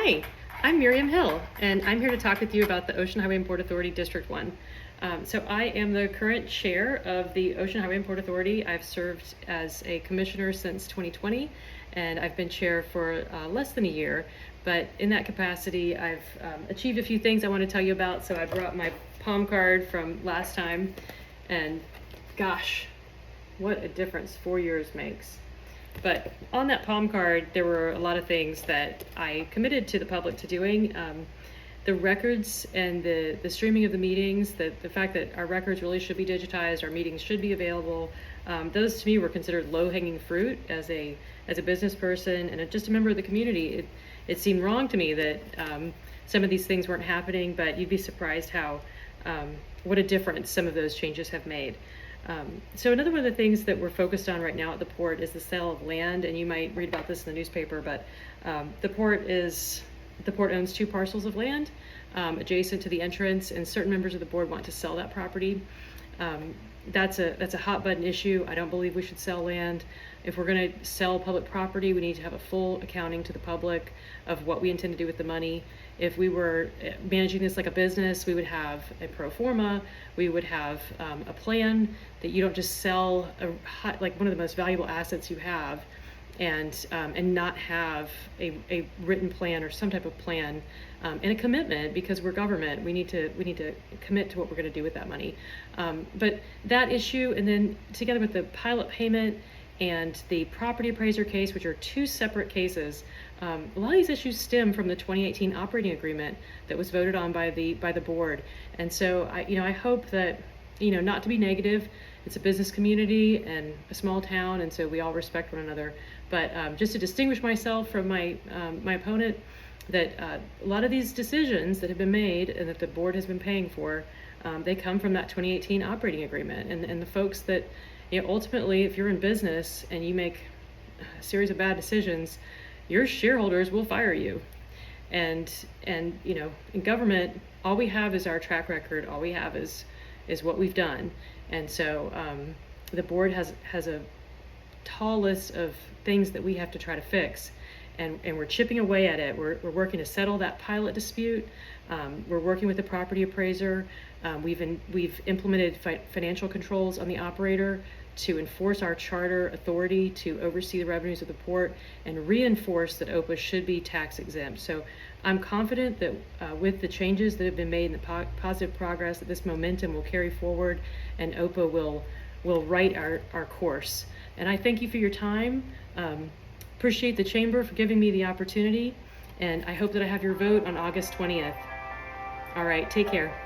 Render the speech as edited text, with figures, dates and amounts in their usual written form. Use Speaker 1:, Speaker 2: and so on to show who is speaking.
Speaker 1: Hi, I'm Miriam Hill, and I'm here to talk with you about the Ocean Highway and Port Authority District 1. So I am the current chair of the Ocean Highway and Port Authority. I've served as a commissioner since 2020, and I've been chair for less than a year. But in that capacity, I've achieved a few things I want to tell you about. So I brought my palm card from last time, and gosh, what a difference 4 years makes. But on that palm card, there were a lot of things that I committed to the public to doing. The records and the streaming of the meetings, the fact that our records really should be digitized, our meetings should be available, those to me were considered low-hanging fruit as a business person and just a member of the community. It seemed wrong to me that some of these things weren't happening, but you'd be surprised how what a difference some of those changes have made. So another one of the things that we're focused on right now at the port is the sale of land, and you might read about this in the newspaper, but the port owns 2 parcels of land adjacent to the entrance, and certain members of the board want to sell that property. That's a hot button issue. I don't believe we should sell land. If we're going to sell public property, we need to have a full accounting to the public of what we intend to do with the money. If we were managing this like a business, we would have a pro forma. We would have a plan that you don't just sell like one of the most valuable assets you have, and not have a written plan or some type of plan and a commitment, because we're government. We need to commit to what we're going to do with that money. But that issue, and then together with the pilot payment and the property appraiser case, which are 2 separate cases, a lot of these issues stem from the 2018 operating agreement that was voted on by the board. And so I hope that, not to be negative, it's a business community and a small town, and so we all respect one another. But just to distinguish myself from my opponent, that a lot of these decisions that have been made and that the board has been paying for, they come from that 2018 operating agreement. And the folks that, ultimately, if you're in business and you make a series of bad decisions, your shareholders will fire you. And in government, all we have is our track record. All we have is what we've done. And so the board has a tall list of things that we have to try to fix, and we're chipping away at it. We're working to settle that pilot dispute. We're working with the property appraiser. We've implemented financial controls on the operator to enforce our charter authority to oversee the revenues of the port and reinforce that OPA should be tax exempt. So I'm confident that with the changes that have been made and the positive progress, that this momentum will carry forward and OPA will right our course. And I thank you for your time. Appreciate the chamber for giving me the opportunity, and I hope that I have your vote on August 20th. All right, take care.